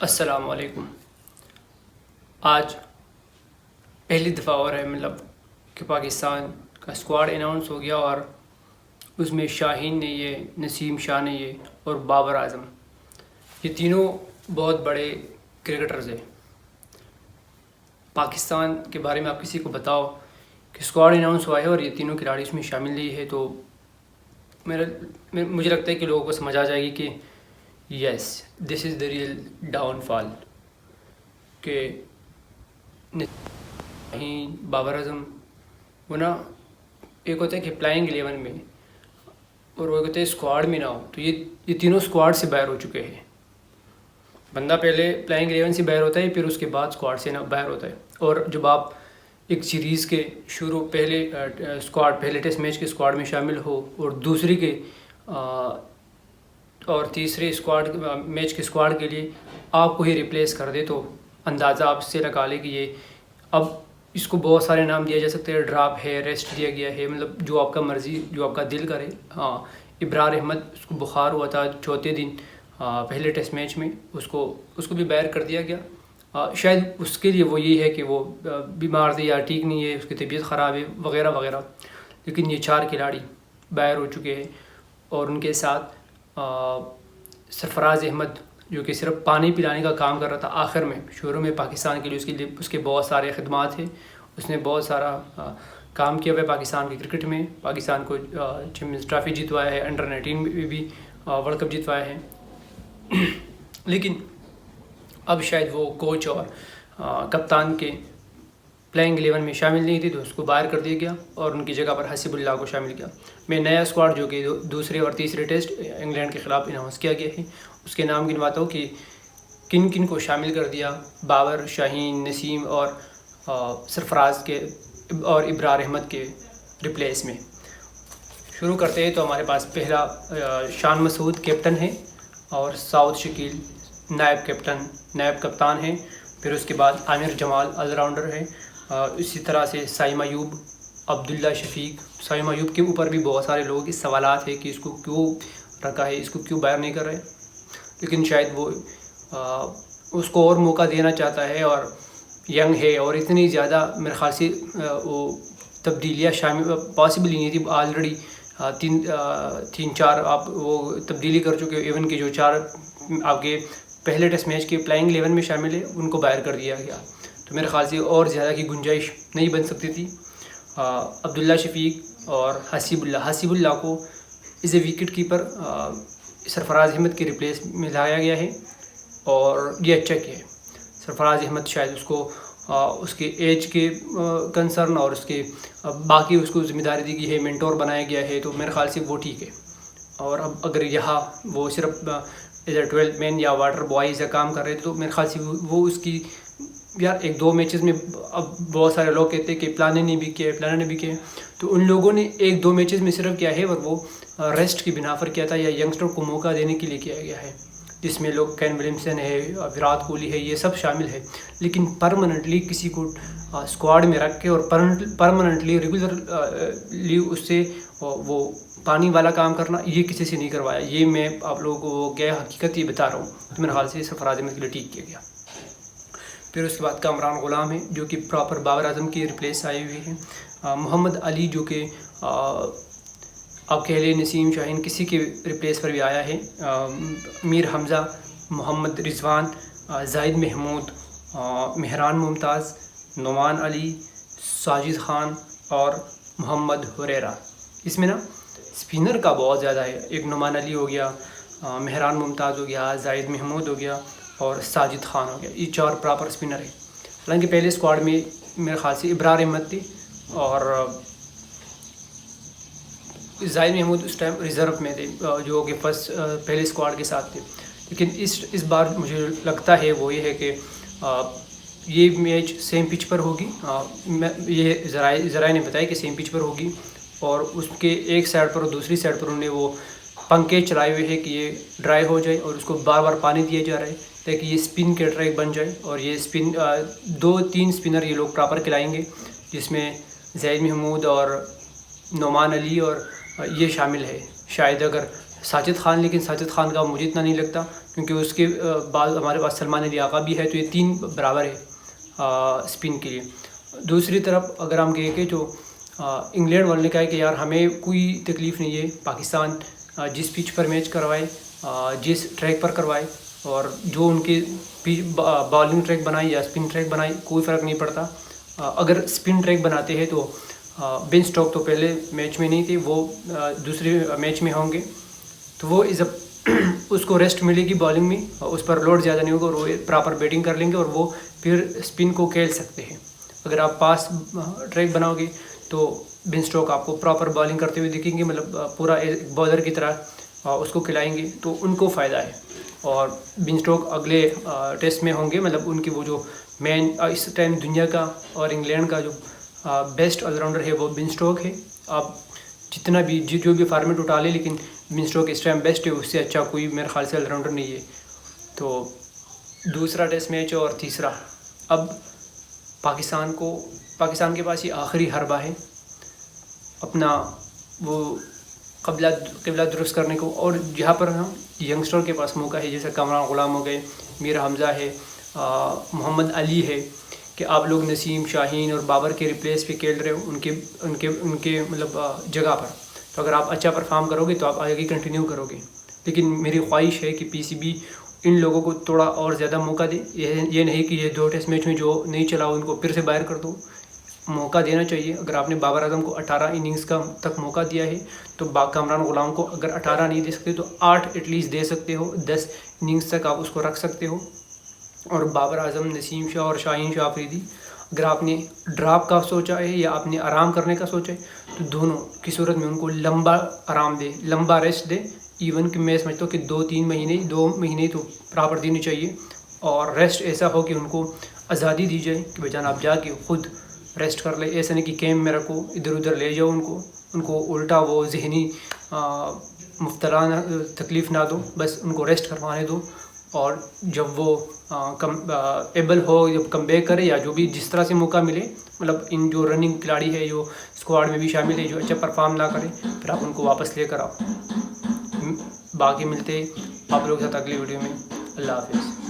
السلام علیکم۔ آج پہلی دفعہ ہو رہا ہے کہ پاکستان کا اسکواڈ اناؤنس ہو گیا اور اس میں شاہین نے یہ، نسیم شاہ نے یہ اور بابر اعظم، یہ تینوں بہت بڑے کرکٹرز ہیں۔ پاکستان کے بارے میں آپ کسی کو بتاؤ کہ اسکواڈ اناؤنس ہوا ہے اور یہ تینوں کھلاڑی اس میں شامل نہیں ہے تو مجھے لگتا ہے کہ لوگوں کو سمجھ آ جائے گی کہ یس دس از دا ریئل ڈاؤن فال، کہ نہیں بابر اعظم وہ نا ایک ہوتا ہے کہ پلائنگ 11 میں اور وہ ہوتا ہے اسکواڈ میں نہ ہو، تو یہ تینوں اسکواڈ سے باہر ہو چکے ہیں۔ بندہ پہلے پلائنگ 11 سے باہر ہوتا ہے، پھر اس کے بعد اسکواڈ سے باہر ہوتا ہے۔ اور جب آپ ایک سیریز کے پہلے ٹیسٹ میچ کے اسکواڈ میں شامل ہو اور دوسری کے اور تیسرے میچ کے اسکواڈ کے لیے آپ کو ہی ریپلیس کر دے تو اندازہ آپ سے لگا لے کہ یہ اب اس کو بہت سارے نام دیا جا سکتے ہیں، ڈراپ ہے، ریسٹ دیا گیا ہے، جو آپ کا مرضی، جو آپ کا دل کرے۔ ابرار احمد اس کو بخار ہوا تھا چوتھے دن پہلے ٹیسٹ میچ میں، اس کو بھی باہر کر دیا گیا۔ شاید اس کے لیے وہ یہ ہے کہ وہ بیمار تھے یا ٹھیک نہیں ہے، اس کی طبیعت خراب ہے وغیرہ وغیرہ، لیکن یہ 4 کھلاڑی باہر ہو چکے ہیں۔ اور ان کے ساتھ سرفراز احمد جو کہ صرف پانی پلانے کا کام کر رہا تھا، آخر میں شروع میں پاکستان کے لیے اس کے بہت سارے خدمات ہیں، اس نے بہت سارا کام کیا ہوا ہے پاکستان کی کرکٹ میں، پاکستان کو چیمپئنز ٹرافی جتوایا ہے، انڈر-19 میں بھی ورلڈ کپ جتوایا ہے۔ لیکن اب شاید وہ کوچ اور کپتان کے پلینگ 11 میں شامل نہیں تھی تو اس کو باہر کر دیا گیا اور ان کی جگہ پر حسیب اللہ کو شامل کیا۔ میں نیا اسکواڈ جو کہ دوسرے اور تیسرے ٹیسٹ انگلینڈ کے خلاف اناؤنس کیا گیا ہے اس کے نام گنواتا ہوں کہ کن کن کو شامل کر دیا بابر، شاہین، نسیم اور سرفراز کے اور ابرار احمد کے ریپلیس میں۔ شروع کرتے ہیں تو ہمارے پاس پہلا شان مسعود کیپٹن ہے اور سعود شکیل نائب کپتان ہیں۔ پھر اس کے بعد عامر جمال آل راؤنڈر ہے، اسی طرح سے سائم ایوب، عبداللہ شفیق۔ سائم ایوب کے اوپر بھی بہت سارے لوگوں کے سوالات ہیں کہ اس کو کیوں رکھا ہے، اس کو کیوں باہر نہیں کر رہے، لیکن شاید وہ اس کو اور موقع دینا چاہتا ہے اور ینگ ہے اور اتنی زیادہ میرے خیال سے وہ تبدیلیاں شامل پاسبل ہی نہیں تھی۔ آلریڈی 3-4 آپ وہ تبدیلی کر چکے، ایون کہ جو 4 آپ کے پہلے ٹیسٹ میچ کے پلائنگ 11 میں شامل ہے ان کو باہر کر دیا گیا، تو میرے خیال سے اور زیادہ کی گنجائش نہیں بن سکتی تھی۔ عبداللہ شفیق اور حسیب اللہ کو ایز اے وکٹ کیپر سرفراز احمد کے ریپلیس میں لایا گیا ہے اور یہ اچھا کیا ہے۔ سرفراز احمد شاید اس کو اس کے ایج کے کنسرن اور اس کے باقی اس کو ذمہ داری دی گئی ہے، مینٹور بنایا گیا ہے، تو میرے خیال سے وہ ٹھیک ہے۔ اور اب اگر یہاں وہ صرف ایز اے 12 مین یا واٹر بوائے ایسا کام کر رہے تھے تو میرے خیال سے وہ اس کی یار 1-2 میچز میں، اب بہت سارے لوگ کہتے ہیں کہ پلانے نے بھی کیا، تو ان لوگوں نے 1-2 میچز میں صرف کیا ہے اور وہ ریسٹ کی بنا پر کیا تھا یا ینگسٹر کو موقع دینے کے لیے کیا گیا ہے، جس میں لوگ کین ولیمسن ہے، وراٹ کوہلی ہے، یہ سب شامل ہے۔ لیکن پرماننٹلی کسی کو اسکواڈ میں رکھ کے اور پرماننٹلی ریگولرلی اس سے وہ پانی والا کام کرنا، یہ کسی سے نہیں کروایا۔ یہ میں آپ لوگوں کو کیا حقیقت یہ بتا رہا ہوں، تو میرے خیال سے سرفراز احمد کے لیے ٹھیک کیا گیا۔ پھر اس کے بعد کامران غلام ہے جو کہ پراپر بابر اعظم کی ریپلیس آئے ہوئے ہیں۔ محمد علی جو کہ آپ کہہ لیں نسیم شاہین کسی کے ریپلیس پر بھی آیا ہے۔ میر حمزہ، محمد رضوان، زاہد محمود، مہران ممتاز، نعمان علی، ساجد خان اور محمد حریرہ۔ اس میں نا اسپنر کا بہت زیادہ ہے، ایک نعمان علی ہو گیا، مہران ممتاز ہو گیا، زاہد محمود ہو گیا اور ساجد خان ہو گیا، یہ 4 پراپر اسپنر ہیں۔ حالانکہ پہلے اسکواڈ میں میرے خیال سے ابرار احمد تھی اور زاہد محمود اس ٹائم ریزرو میں تھے جو کہ پہلے اسکواڈ کے ساتھ تھے، لیکن اس بار مجھے لگتا ہے وہ یہ ہے کہ یہ میچ سیم پچ پر ہوگی، یہ ذرائع نے بتایا کہ سیم پچ پر ہوگی اور اس کے ایک سائڈ پر اور دوسری سائڈ پر انہوں نے وہ پنکھے چلائے ہوئے ہیں کہ یہ ڈرائی ہو جائے اور اس کو بار بار پانی دیا جا رہا ہے تاکہ یہ اسپن کے ٹریک بن جائے، اور یہ 2-3 اسپنر یہ لوگ پراپر کھلائیں گے، جس میں زید محمود اور نعمان علی اور یہ شامل ہے۔ شاید اگر ساجد خان، لیکن ساجد خان کا مجھے اتنا نہیں لگتا کیونکہ اس کے بعد ہمارے پاس سلمان لیاقہ بھی ہے، تو یہ 3 برابر ہے اسپن کے لیے۔ دوسری طرف اگر ہم کہیں کہ جو انگلینڈ والوں نے کہا ہے کہ یار ہمیں کوئی تکلیف نہیں ہے، پاکستان جس پچ پر میچ کروائے، جس ٹریک پر کروائے، اور جو ان کے بالنگ ٹریک بنائی یا اسپن ٹریک بنائی کوئی فرق نہیں پڑتا۔ اگر اسپن ٹریک بناتے ہیں تو بن اسٹوک تو پہلے میچ میں نہیں تھے، وہ دوسرے میچ میں ہوں گے، تو وہ اس کو ریسٹ ملے گی بالنگ میں، اس پر لوڈ زیادہ نہیں ہوگا اور وہ پراپر بیٹنگ کر لیں گے اور وہ پھر اسپن کو کھیل سکتے ہیں۔ اگر آپ پاس ٹریک بناؤ گے تو بن اسٹوک آپ کو پراپر بالنگ کرتے ہوئے دکھیں گے، مطلب پورا ایک بالر کی طرح اس کو کھلائیں گے، تو ان کو فائدہ ہے۔ اور بن اسٹوک اگلے ٹیسٹ میں ہوں گے، مطلب ان کی وہ جو مین اس ٹائم دنیا کا اور انگلینڈ کا جو بیسٹ آل راؤنڈر ہے وہ بن اسٹوک ہے۔ آپ جتنا بھی جو بھی فارمیٹ اٹھا لے، لیکن بن اسٹوک اس ٹائم بیسٹ ہے، اس سے اچھا کوئی میرے خیال سے آل راؤنڈر نہیں ہے۔ تو دوسرا ٹیسٹ میچ اور تیسرا، اب پاکستان کے پاس یہ آخری حربہ ہے اپنا وہ قبلہ درست کرنے کو، اور جہاں پر ہم ینگسٹر کے پاس موقع ہے، جیسے کامران غلام ہو گئے، میر حمزہ ہے، محمد علی ہے، کہ آپ لوگ نسیم، شاہین اور بابر کے ریپلیس پہ کھیل رہے ہو ان کے مطلب جگہ پر، تو اگر آپ اچھا پرفارم کرو گے تو آپ آگے کنٹینیو کرو گے۔ لیکن میری خواہش ہے کہ پی سی بی ان لوگوں کو تھوڑا اور زیادہ موقع دے، یہ نہیں کہ یہ 2 ٹیسٹ میچ میں جو نہیں چلا ان کو پھر سے باہر کر دو، موقع دینا چاہیے۔ اگر آپ نے بابر اعظم کو 18 اننگز کا تک موقع دیا ہے تو کامران غلام کو اگر 18 نہیں دے سکتے تو 8 ایٹ لیسٹ دے سکتے ہو، 10 اننگز تک آپ اس کو رکھ سکتے ہو۔ اور بابر اعظم، نسیم شاہ اور شاہین شاہ آفریدی، اگر آپ نے ڈراپ کا سوچا ہے یا آپ نے آرام کرنے کا سوچا ہے تو دونوں کی صورت میں ان کو لمبا آرام دے، لمبا ریسٹ دے، ایون کہ میں سمجھتا ہوں کہ 2 مہینے تو پراپر دینی چاہیے، اور ریسٹ ایسا ہو کہ ان کو آزادی دی جائے کہ بھائی جان آپ جا کے خود ریسٹ کر لے، ایسا نہیں کہ کیمپ میں رکھو، ادھر ادھر لے جاؤ ان کو الٹا وہ ذہنی مبتلا تکلیف نہ دو، بس ان کو ریسٹ کروانے دو، اور جب وہ ایبل ہو جب کم بیک کرے یا جو بھی جس طرح سے موقع ملے، مطلب ان جو رننگ کھلاڑی ہے جو اسکواڈ میں بھی شامل ہے جو اچھا پرفارم نہ کرے پھر آپ ان کو واپس لے کر آؤ۔ باقی ملتے آپ لوگ کے ساتھ اگلی ویڈیو میں۔ اللہ حافظ۔